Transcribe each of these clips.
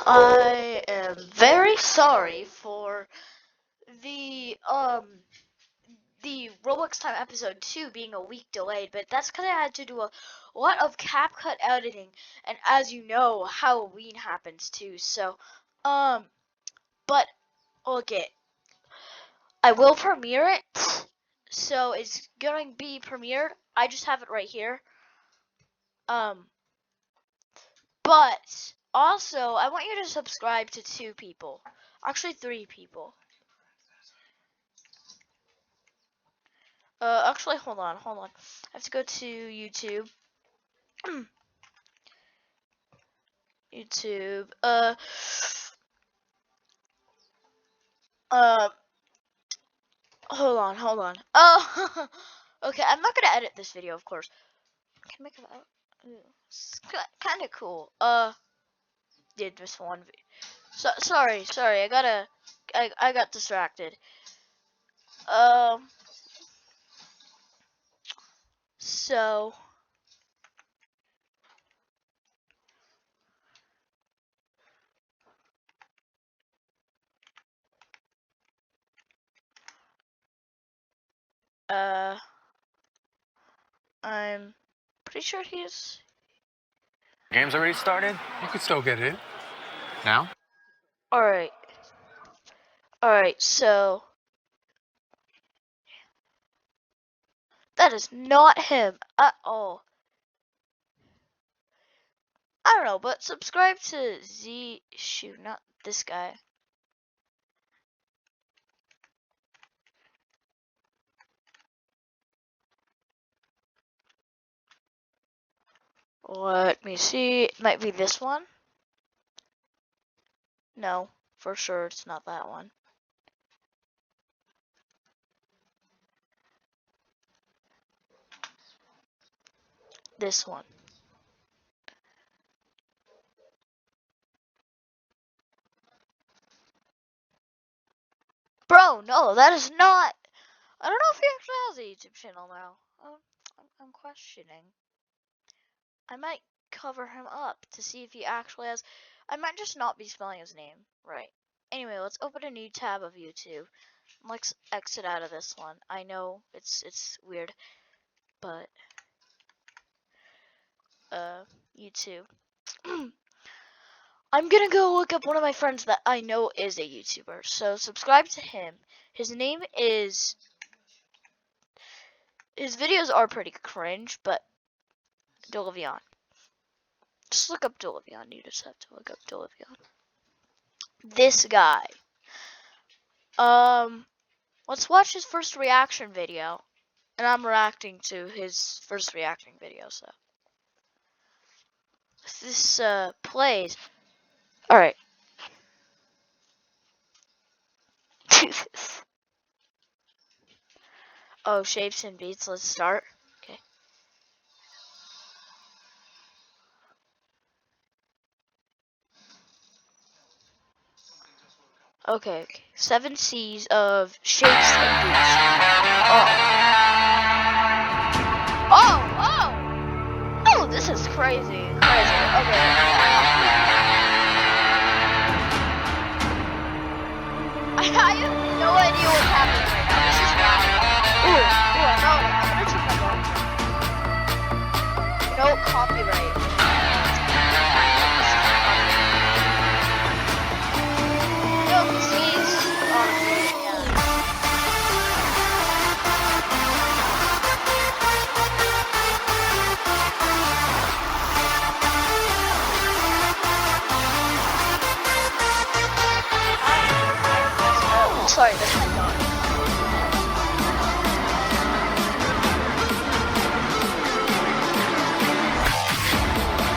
I am very sorry for the Roblox Time episode 2 being a week delayed, but that's because I had to do a lot of CapCut editing, and as you know, Halloween happens too. So, but okay, I will premiere it. So it's going to be premiered. I just have it right here. But also I want you to subscribe to 2 people, actually 3 people. Actually, hold on. I have to go to YouTube. YouTube. Uh, hold on. Oh, okay. I'm not gonna edit this video, of course. Can I make it out? It's kind of cool. Did this one. So sorry. I got distracted. Um. So. Uh. I'm pretty sure he's. Game's already started? You could still get in. Now? Alright. Alright, so. That is not him at all. I don't know, but subscribe to Z. Shoot, not this guy. Let me see. It might be this one. No, for sure it's not that one. This one. Bro, no, that is not. I don't know if he actually has a YouTube channel now. I'm questioning. I might cover him up to see if he actually has. I might just not be spelling his name right. Anyway, let's open a new tab of YouTube. Let's exit out of this one. I know it's weird, but YouTube. I'm gonna go look up one of my friends that I know is a YouTuber. So subscribe to him. His name is. His videos are pretty cringe, but Dolavion. Just look up Dolavion. You just have to look up Dolavion. This guy. Let's watch his first reaction video. And I'm reacting to his first reacting video, so. If this plays. Alright. Oh, Shapes and Beats, let's start. Okay. Okay. 7 C's of Shapes and Beats. Oh, this is crazy. Okay. I have no idea what's happening right now. This is loud. I'm gonna turn my volume. No copyright. No, please. Sorry, that's my dog.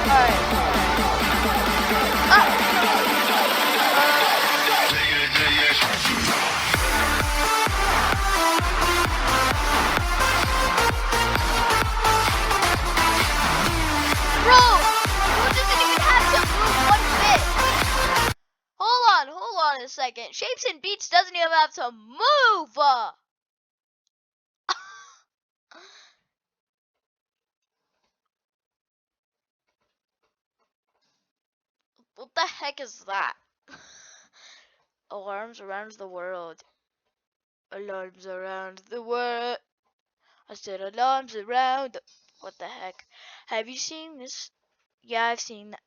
Alright. Bro, it doesn't even have to move one bit. Hold on a second. Shapes and Beats doesn't even have to move. the heck is that? Alarms around the world. Alarms around the world. I said alarms around the... What the heck? Have you seen this? Yeah, I've seen that.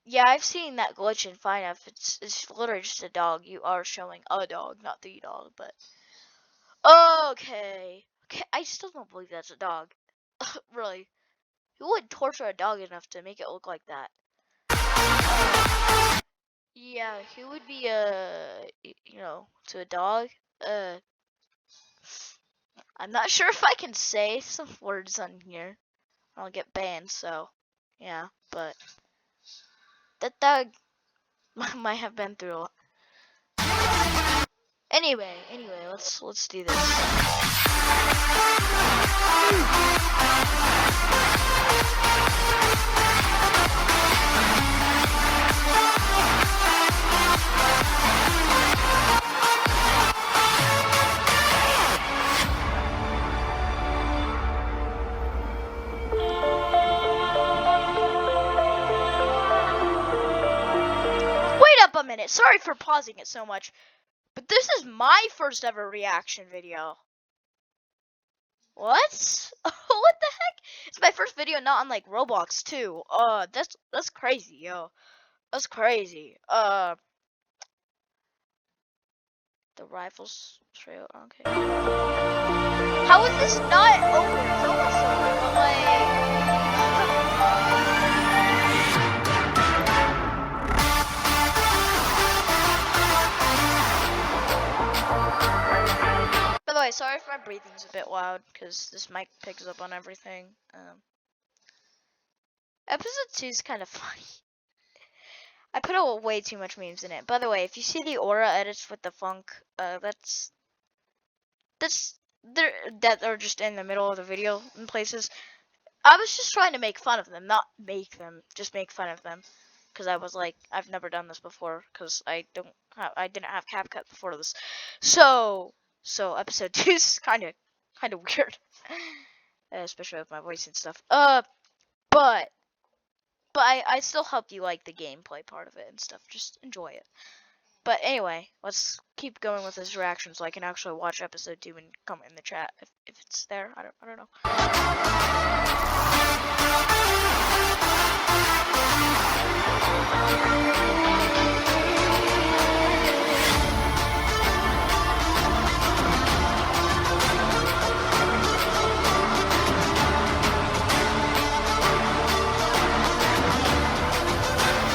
Yeah, I've seen that glitch in FNAF. It's literally just a dog. You are showing a dog, not the dog, but... Okay. Okay, I still don't believe that's a dog. Really. Who would torture a dog enough to make it look like that? Yeah, who would be to a dog? I'm not sure if I can say some words on here. I'll get banned, so yeah, but that dog might have been through a lot. Anyway, let's do this. Wait up a minute. Sorry for pausing it so much, but this is my first ever reaction video. What? What the heck? It's my first video not on like Roblox too. That's crazy, yo. That's crazy. The rifles trail. Okay. How is this not over? It's almost over, but like. By the way, sorry if my breathing's a bit loud, because this mic picks up on everything. Episode 2 is kind of funny. I put way too much memes in it. By the way, if you see the aura edits with the funk, that are just in the middle of the video in places. I was just trying to make fun of them, not make them, just make fun of them. Because I was like, I've never done this before, because I didn't have CapCut before this. So episode 2 is kind of weird, especially with my voice and stuff. But I still hope you like the gameplay part of it and stuff. Just enjoy it. But anyway, let's keep going with this reaction so I can actually watch episode 2 and comment in the chat if it's there. I don't know.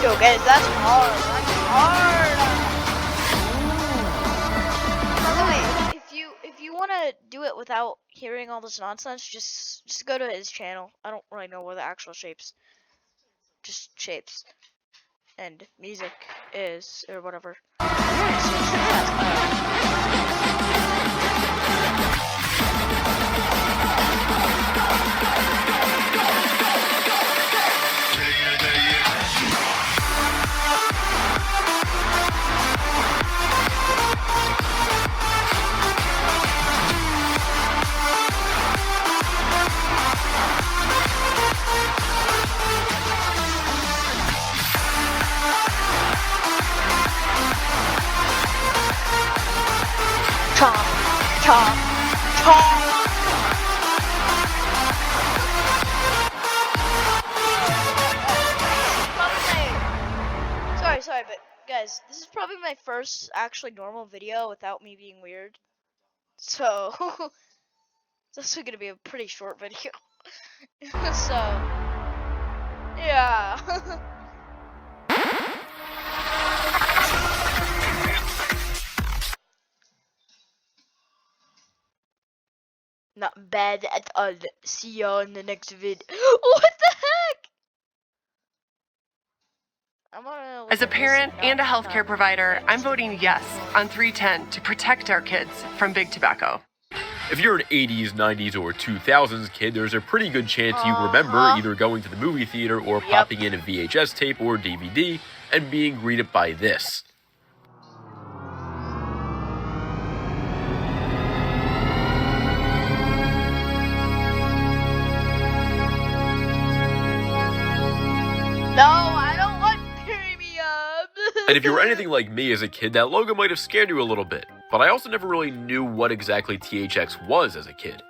Yo guys, that's hard. By the way, if you want to do it without hearing all this nonsense, just go to his channel. I don't really know where the actual shapes, just shapes, and music is or whatever. Chomp, chomp, chomp. Sorry, but guys, this is probably my first actually normal video without me being weird. So, it's also gonna be a pretty short video. So, yeah. Not bad at all. See you on the next vid. What the heck? As a parent and a healthcare provider, I'm voting yes on 310 to protect our kids from big tobacco. If you're an 80s, 90s, or 2000s kid, there's a pretty good chance you remember either going to the movie theater or popping in a VHS tape or DVD and being greeted by this. No, I don't want And if you were anything like me as a kid, that logo might have scared you a little bit, but I also never really knew what exactly THX was as a kid.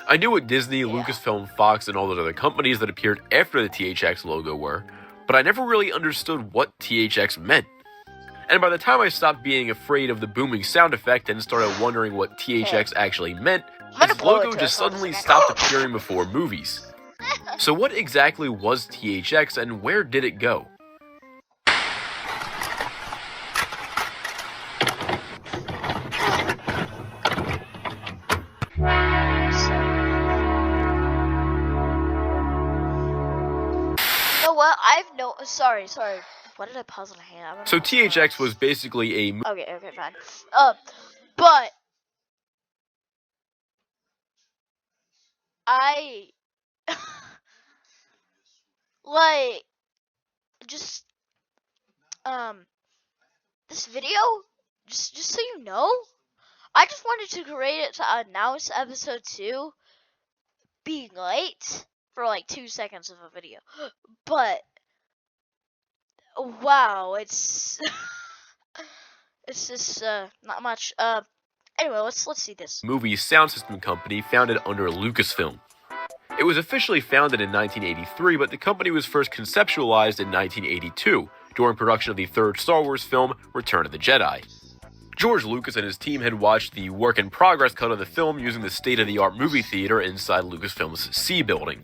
I knew what Disney, Lucasfilm, Fox, and all those other companies that appeared after the THX logo were, but I never really understood what THX meant. And by the time I stopped being afraid of the booming sound effect and started wondering what THX actually meant, this logo just suddenly stopped appearing before movies. So what exactly was THX and where did it go? You know what? Sorry. What did I pause on a hand? I don't So know. THX was basically a Okay, fine. But I like just this video. Just so you know, I just wanted to create it to announce episode 2 being late for like 2 seconds of a video, but wow, it's it's just not much. Anyway, let's see this. movie sound system company founded under Lucasfilm. It was officially founded in 1983, but the company was first conceptualized in 1982 during production of the third Star Wars film, Return of the Jedi. George Lucas and his team had watched the work-in-progress cut of the film using the state-of-the-art movie theater inside Lucasfilm's C building.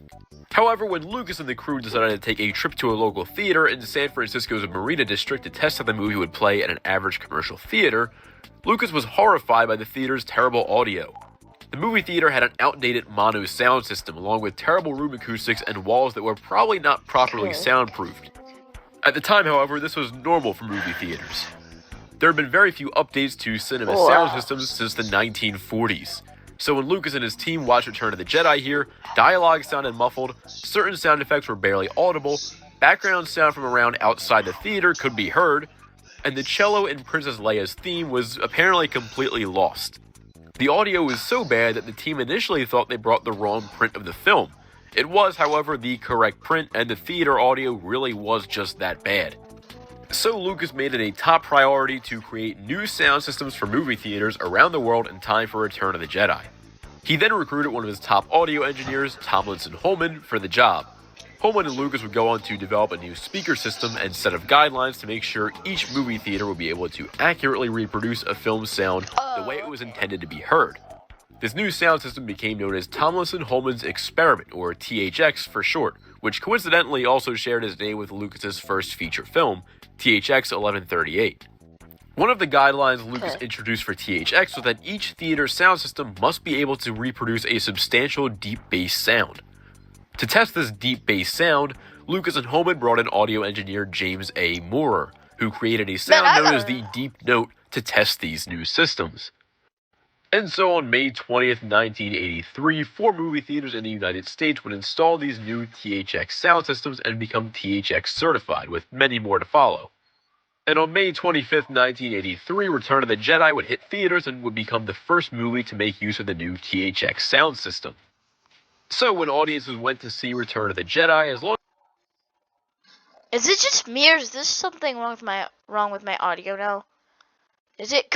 However, when Lucas and the crew decided to take a trip to a local theater in San Francisco's Marina District to test how the movie would play at an average commercial theater, Lucas was horrified by the theater's terrible audio. The movie theater had an outdated mono sound system along with terrible room acoustics and walls that were probably not properly soundproofed. At the time, however, this was normal for movie theaters. There have been very few updates to cinema sound systems since the 1940s. So when Lucas and his team watched Return of the Jedi here, dialogue sounded muffled, certain sound effects were barely audible, background sound from around outside the theater could be heard, and the cello in Princess Leia's theme was apparently completely lost. The audio was so bad that the team initially thought they brought the wrong print of the film. It was, however, the correct print, and the theater audio really was just that bad. So Lucas made it a top priority to create new sound systems for movie theaters around the world in time for Return of the Jedi. He then recruited one of his top audio engineers, Tomlinson Holman, for the job. Holman and Lucas would go on to develop a new speaker system and set of guidelines to make sure each movie theater would be able to accurately reproduce a film's sound the way it was intended to be heard. This new sound system became known as Tomlinson Holman's Experiment, or THX for short, which coincidentally also shared his name with Lucas's first feature film, THX 1138. One of the guidelines Lucas introduced for THX was that each theater sound system must be able to reproduce a substantial deep bass sound. To test this deep bass sound, Lucas and Holman brought in audio engineer James A. Moorer, who created a sound known as the Deep Note to test these new systems. And so on May 20th, 1983, 4 movie theaters in the United States would install these new THX sound systems and become THX certified, with many more to follow. And on May 25th, 1983, Return of the Jedi would hit theaters and would become the first movie to make use of the new THX sound system. So when audiences went to see Return of the Jedi, as long Is it just me, or is this something wrong with my audio now? Is it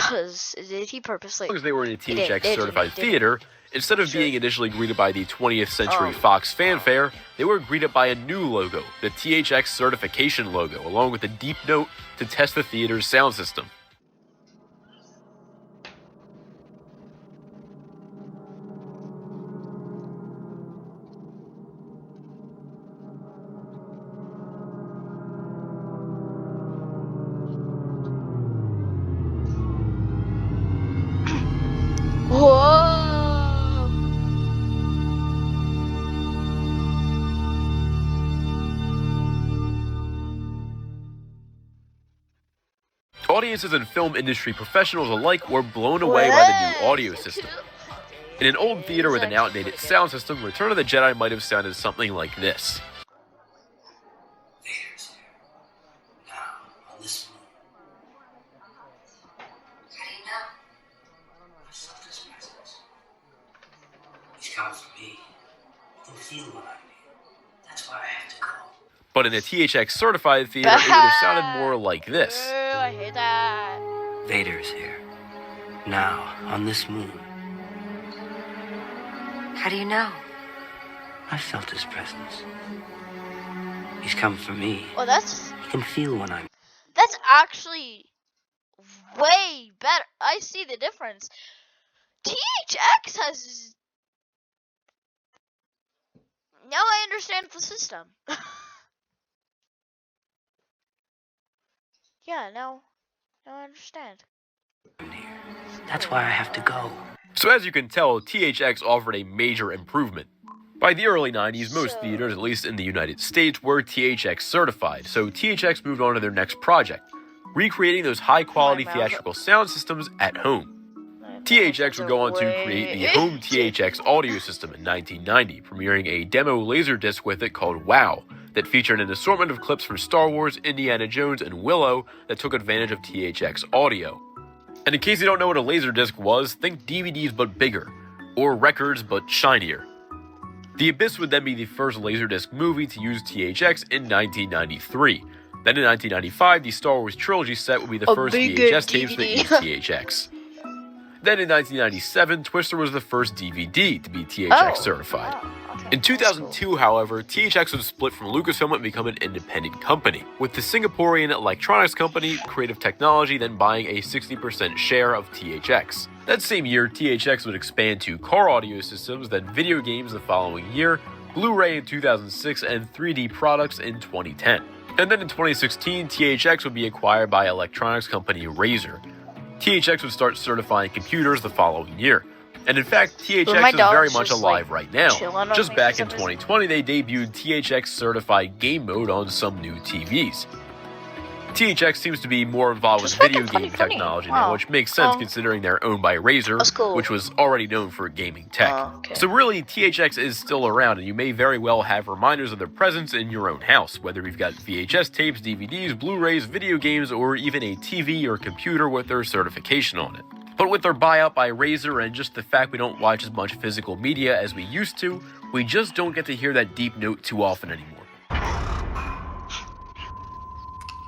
did he purposely? as they were in a THX certified theater, instead of being initially greeted by the 20th Century Fox fanfare, they were greeted by a new logo, the THX certification logo, along with a deep note to test the theater's sound system. Whoa! Audiences and film industry professionals alike were blown away by the new audio system. In an old theater with an outdated sound system, Return of the Jedi might have sounded something like this. Vader's here. Now, on this moon. How do you know? I felt his presence. He's coming for me. I can feel what I need. That's why I have to go. But in a THX certified theater, it would have sounded more like this. Ooh, I hate that. Vader's here. Now, on this moon. How do you know? I felt his presence. He's come for me. Oh, that's He can feel when I'm... actually way better. I see the difference. THX has. Now I understand the system. Yeah, now I understand. here. That's why I have to go. So as you can tell, THX offered a major improvement. By the early 90s, most So- theaters, at least in the United States, were THX certified, so THX moved on to their next project, recreating those high-quality My mouth. theatrical sound systems at home. THX would go on to create the home THX audio system in 1990, premiering a demo laserdisc with it called WOW, that featured an assortment of clips from Star Wars, Indiana Jones, and Willow that took advantage of THX audio. And in case you don't know what a laserdisc was, think DVDs but bigger, or records but shinier. The Abyss would then be the first laserdisc movie to use THX in 1993. Then in 1995, the Star Wars trilogy set would be the A first bigger VHS tapes that DVD. used THX. Then in 1997, Twister was the first DVD to be THX certified. In 2002, however, THX was split from Lucasfilm and become an independent company, with the Singaporean electronics company Creative Technology then buying a 60% share of THX. That same year, THX would expand to car audio systems, then video games the following year, Blu-ray in 2006, and 3D products in 2010. And then in 2016, THX would be acquired by electronics company Razer. THX would start certifying computers the following year. And in fact, THX my is very dog's much just, alive right now. chilling on Just me back for in some reason. 2020, they debuted THX certified game mode on some new TVs. THX seems to be more involved with Just fucking video game 2020. technology now, Wow. which makes sense Oh. considering they're owned by Razer, That's cool. which was already known for gaming tech. Oh, okay. So really, THX is still around, and you may very well have reminders of their presence in your own house, whether you've got VHS tapes, DVDs, Blu-rays, video games, or even a TV or computer with their certification on it. But with their buyout by Razer and just the fact we don't watch as much physical media as we used to, we just don't get to hear that deep note too often anymore.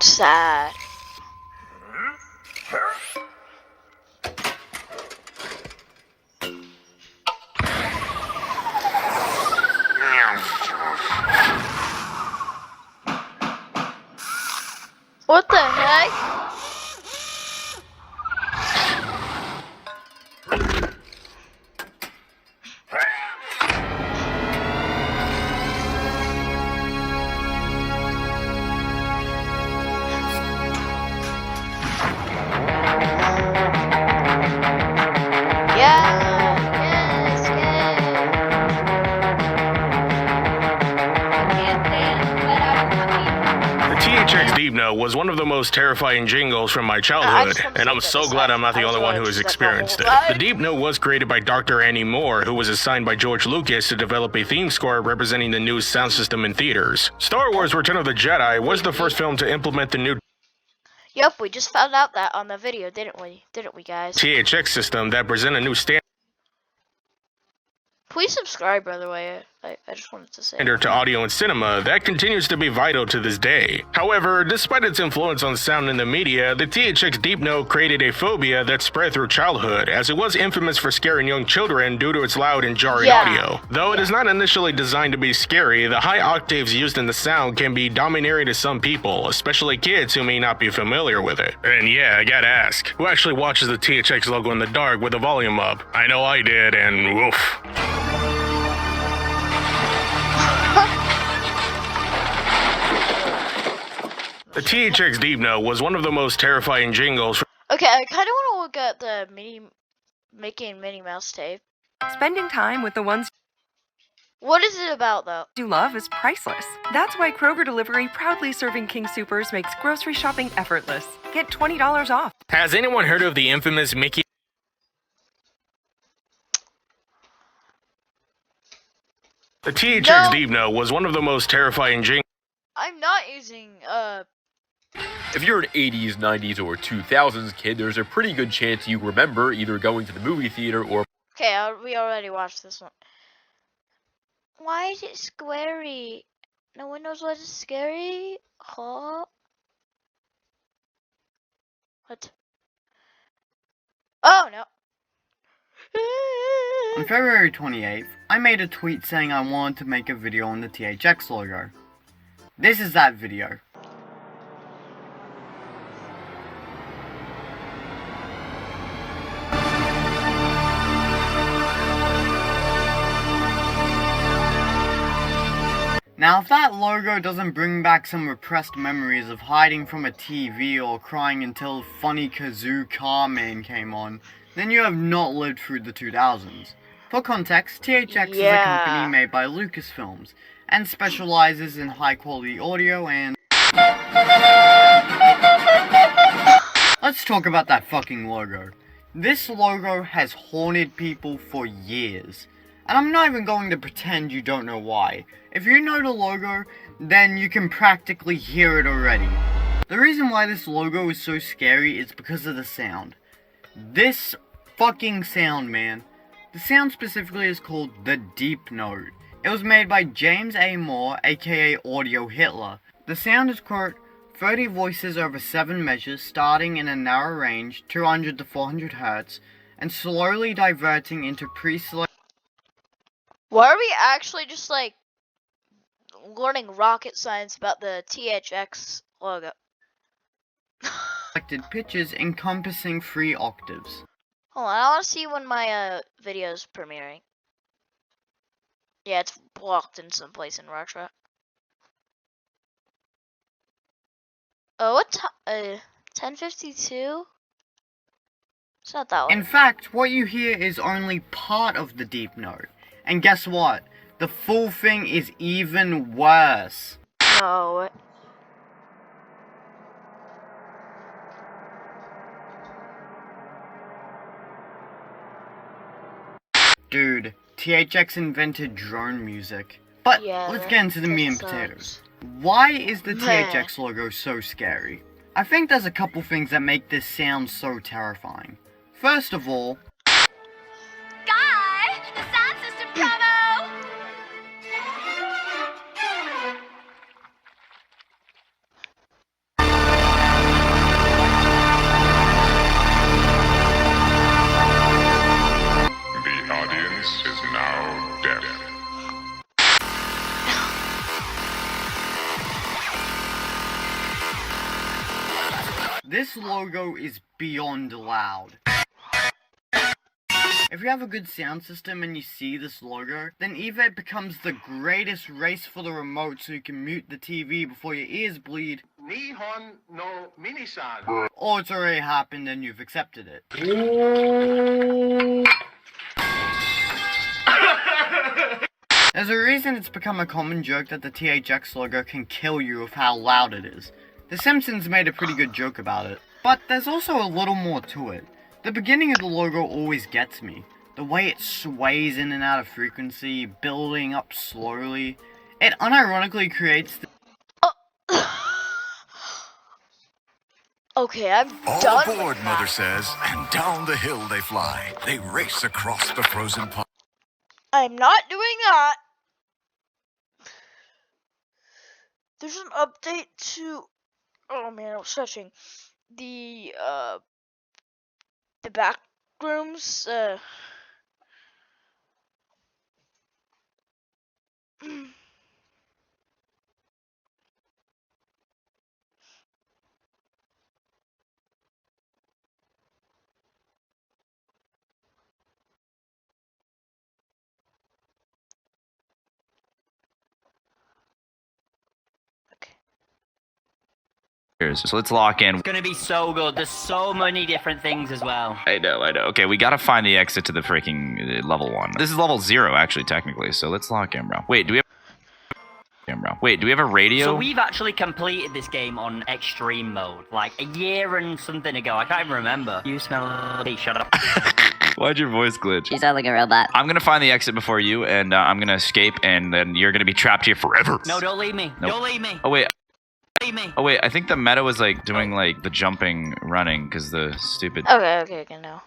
Sad. What the heck? Yes, The THX Deep Note was one of the most terrifying jingles from my childhood, just wanna and say I'm that so this glad time. I'm not the I only was one who gonna has do that the experienced it. whole time. The Deep Note was created by Dr. Annie Moore, who was assigned by George Lucas to develop a theme score representing the new sound system in theaters. Star Wars Return of the Jedi was the first film to implement the new Yep, we just found out that on the video, didn't we? Didn't we, guys? THX system that present a new Please subscribe, by the way. I just wanted to say. standard to audio and cinema that continues to be vital to this day. However, despite its influence on sound in the media, the THX Deep Note created a phobia that spread through childhood, as it was infamous for scaring young children due to its loud and jarring Yeah. audio. Though it is not initially designed to be scary, the high octaves used in the sound can be domineering to some people, especially kids who may not be familiar with it. And yeah, I gotta ask, who actually watches the THX logo in the dark with the volume up? I know I did, and woof. The THX Deep Note was one of the most terrifying jingles Okay, I kind of want to look at the making Minnie Mouse tape. Spending time with the ones What is it about, though? you love is priceless. That's why Kroger Delivery, proudly serving King Soopers, makes grocery shopping effortless. Get $20 off. Has anyone heard of the infamous Mickey The THX No. Deep Note was one of the most terrifying jingles I'm not using If you're an 80s, 90s, or 2000s kid, there's a pretty good chance you remember either going to the movie theater or Okay, we already watched this one. Why is it squarey? No one knows what is scary? Huh? What? Oh no. On February 28th, I made a tweet saying I wanted to make a video on the THX logo. This is that video. Now, if that logo doesn't bring back some repressed memories of hiding from a TV or crying until Funny Kazoo Carman came on, then you have not lived through the 2000s. For context, THX is a company made by Lucasfilms, and specializes in high-quality audio and... Let's talk about that fucking logo. This logo has haunted people for years. And I'm not even going to pretend you don't know why. If you know the logo, then you can practically hear it already. The reason why this logo is so scary is because of the sound. This fucking sound, man. The sound specifically is called the Deep Note. It was made by James A. Moore, aka Audio Hitler. The sound is, quote, 30 voices over 7 measures starting in a narrow range, 200 to 400 Hz, and slowly diverting into pre-select. Why are we actually just like learning rocket science about the THX logo? Selected pitches encompassing 3 octaves. Hold on, I want to see when my video's premiering. Yeah, it's blocked in some place in Russia. Oh, what time? 10:52? It's not that one. In fact, what you hear is only part of the Deep Note. And guess what? The full thing is even worse. No. Dude, THX invented drone music. But Yeah, let's get into the meat and sucks. potatoes. Why is the Meh. THX logo so scary? I think there's a couple things that make this sound so terrifying. First of all, Guy, the sound system promo! The audience is now deaf. this logo is beyond loud. If you have a good sound system and you see this logo, then either it becomes the greatest race for the remote so you can mute the TV before your ears bleed, Nihon no Minisan. or it's already happened and you've accepted it. There's a reason it's become a common joke that the THX logo can kill you with how loud it is. The Simpsons made a pretty good joke about it, but there's also a little more to it. The beginning of the logo always gets me. The way it sways in and out of frequency, building up slowly. It unironically creates the Okay, I'm All done aboard, with Mother that. says, and down the hill they fly. They race across the frozen pond. I'm not doing that. There's an update to. Oh man, I was searching the back rooms. So let's lock in. It's gonna be so good. There's so many different things as well. I know. Okay, we gotta find the exit to the freaking level 1. This is level 0, actually, technically. So let's lock in, bro. Wait, do we have a radio? So we've actually completed this game on extreme mode, like a year and something ago. I can't even remember. You smell. Hey, shut up. Why'd your voice glitch? You sound like a robot. I'm gonna find the exit before you, and I'm gonna escape, and then you're gonna be trapped here forever. No, don't leave me. Nope. Don't leave me. Oh wait. Leave me. Oh wait, I think the meta was like doing like the jumping, running, because the stupid. Okay, now.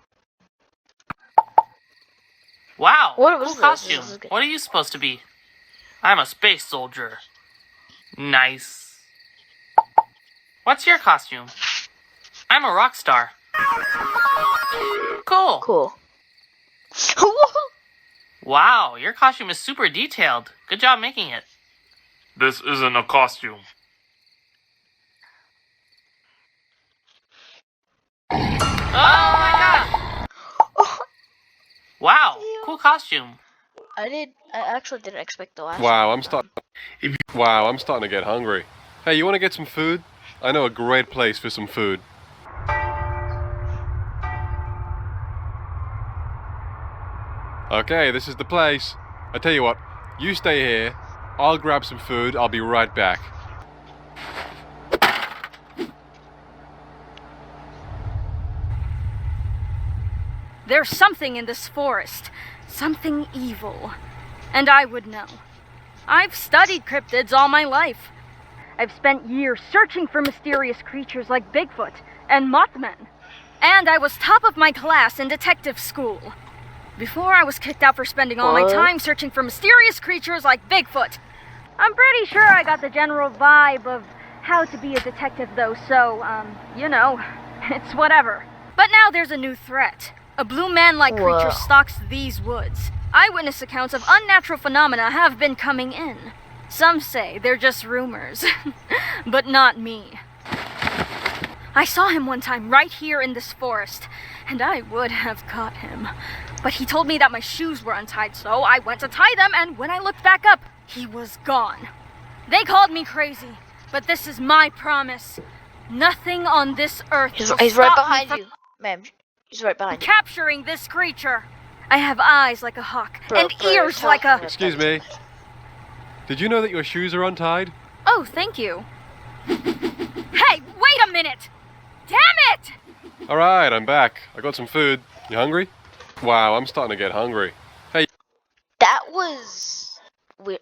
Wow, What was cool this? costume. This is good. What are you supposed to be? I'm a space soldier. Nice. What's your costume? I'm a rock star. Cool. Cool. Wow, your costume is super detailed. Good job making it. This isn't a costume. Oh my god! Wow, cool costume. I actually didn't expect the last Wow, one. I'm starting to get hungry. Hey, you want to get some food? I know a great place for some food. Okay, this is the place. I tell you what, you stay here. I'll grab some food. I'll be right back. There's something in this forest. Something evil. And I would know. I've studied cryptids all my life. I've spent years searching for mysterious creatures like Bigfoot and Mothman. And I was top of my class in detective school. Before I was kicked out for spending all my time searching for mysterious creatures like Bigfoot. I'm pretty sure I got the general vibe of how to be a detective though, so, you know, it's whatever. But now there's a new threat. A blue man-like creature stalks these woods. Eyewitness accounts of unnatural phenomena have been coming in. Some say they're just rumors, but not me. I saw him one time right here in this forest, and I would have caught him. But he told me that my shoes were untied, so I went to tie them, and when I looked back up, he was gone. They called me crazy, but this is my promise. Nothing on this earth will He's stop right me behind from you, ma'am. He's right behind you. capturing this creature. I have eyes like a hawk, and ears like a... Excuse me. Did you know that your shoes are untied? Oh, thank you. Hey, wait a minute! Damn it! Alright, I'm back. I got some food. You hungry? Wow, I'm starting to get hungry. Hey. That was weird.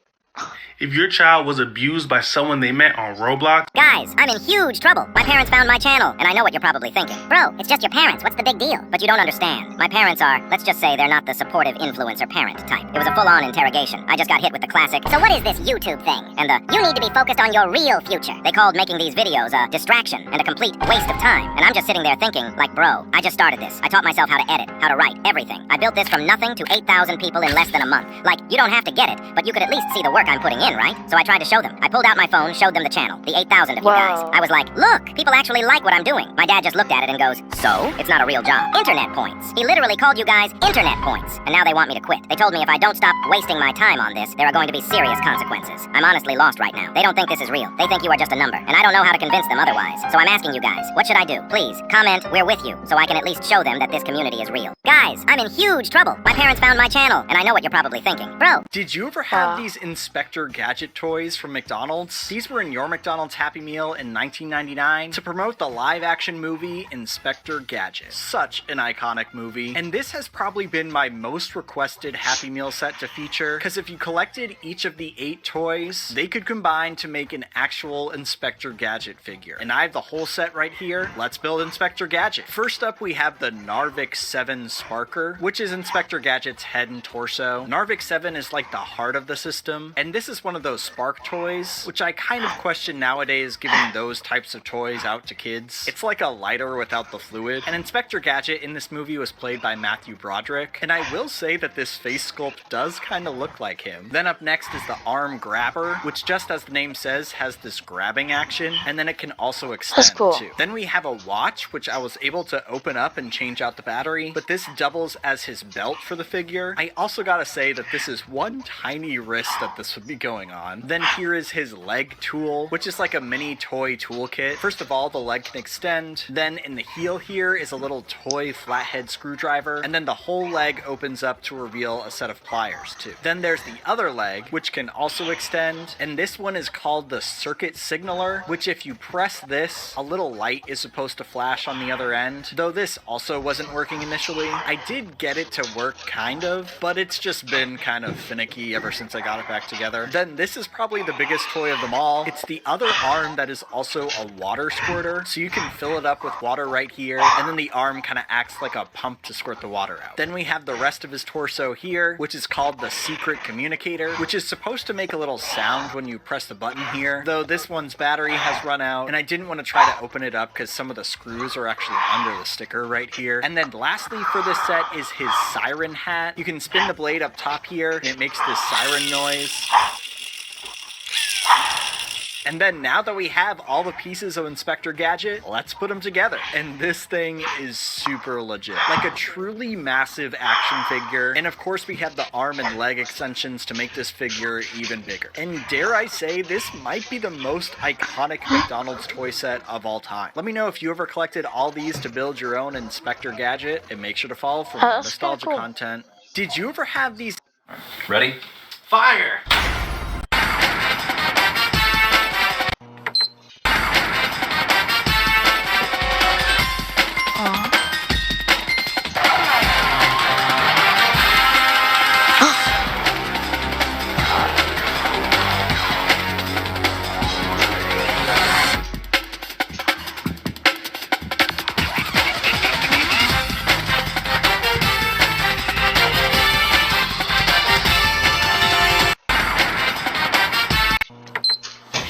If your child was abused by someone they met on Roblox... Guys, I'm in huge trouble. My parents found my channel, and I know what you're probably thinking. Bro, it's just your parents. What's the big deal? But you don't understand. My parents are, let's just say they're not the supportive influencer parent type. It was a full-on interrogation. I just got hit with the classic, so what is this YouTube thing? And the, you need to be focused on your real future. They called making these videos a distraction and a complete waste of time. And I'm just sitting there thinking, like, bro, I just started this. I taught myself how to edit, how to write, everything. I built this from nothing to 8,000 people in less than a month. Like, you don't have to get it, but you could at least see the work I'm putting in, right? So I tried to show them. I pulled out my phone, showed them the channel, the 8,000 of you guys. I was like, look, people actually like what I'm doing. My dad just looked at it and goes, so? It's not a real job. Internet points. He literally called you guys internet points. And now they want me to quit. They told me if I don't stop wasting my time on this, there are going to be serious consequences. I'm honestly lost right now. They don't think this is real. They think you are just a number. And I don't know how to convince them otherwise. So I'm asking you guys, what should I do? Please, comment, we're with you, so I can at least show them that this community is real. Guys, I'm in huge trouble. My parents found my channel, and I know what you're probably thinking. Bro. Did you ever have these Inspector Gadget toys from McDonald's? These were in your McDonald's Happy Meal in 1999 to promote the live-action movie Inspector Gadget. Such an iconic movie, and this has probably been my most requested Happy Meal set to feature, because if you collected each of the 8 toys, they could combine to make an actual Inspector Gadget figure. And I have the whole set right here. Let's build Inspector Gadget. First up, we have the Narvik 7 Sparker, which is Inspector Gadget's head and torso. Narvik 7 is like the heart of the system, and this is one of those Spark toys, which I kind of question nowadays giving those types of toys out to kids. It's like a lighter without the fluid. And Inspector Gadget in this movie was played by Matthew Broderick, and I will say that this face sculpt does kind of look like him. Then up next is the Arm Grabber, which just as the name says has this grabbing action, and then it can also extend too. Then we have a watch, which I was able to open up and change out the battery, but this doubles as his belt for the figure. I also gotta say that this is one tiny wrist that this would be going on. Then here is his leg tool, which is like a mini toy toolkit. First of all, the leg can extend. Then in the heel here is a little toy flathead screwdriver, and then the whole leg opens up to reveal a set of pliers too. Then there's the other leg, which can also extend, and this one is called the circuit signaler, which if you press this, a little light is supposed to flash on the other end, though this also wasn't working initially. I did get it to work kind of, but it's just been kind of finicky ever since I got it back together. together. Then this is probably the biggest toy of them all. It's the other arm that is also a water squirter, so you can fill it up with water right here, and then the arm kind of acts like a pump to squirt the water out. Then we have the rest of his torso here, which is called the secret communicator, which is supposed to make a little sound when you press the button here, though this one's battery has run out, and I didn't want to try to open it up because some of the screws are actually under the sticker right here. And then lastly for this set is his siren hat. You can spin the blade up top here, and it makes this siren noise. And then now that we have all the pieces of Inspector Gadget, let's put them together. And this thing is super legit. Like a truly massive action figure. And of course we have the arm and leg extensions to make this figure even bigger. And dare I say, this might be the most iconic McDonald's toy set of all time. Let me know if you ever collected all these to build your own Inspector Gadget, and make sure to follow for more nostalgia content. Did you ever have these? Ready? Fire!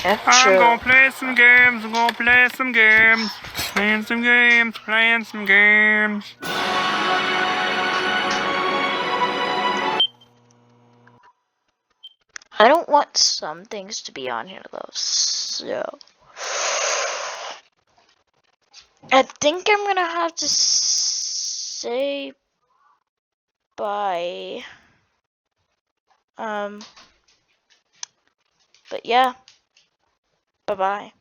I'm gonna play some games, I'm gonna play some games. Playing some games, playing some games. I don't want some things to be on here though, so I think I'm gonna have to say bye. But yeah, bye bye.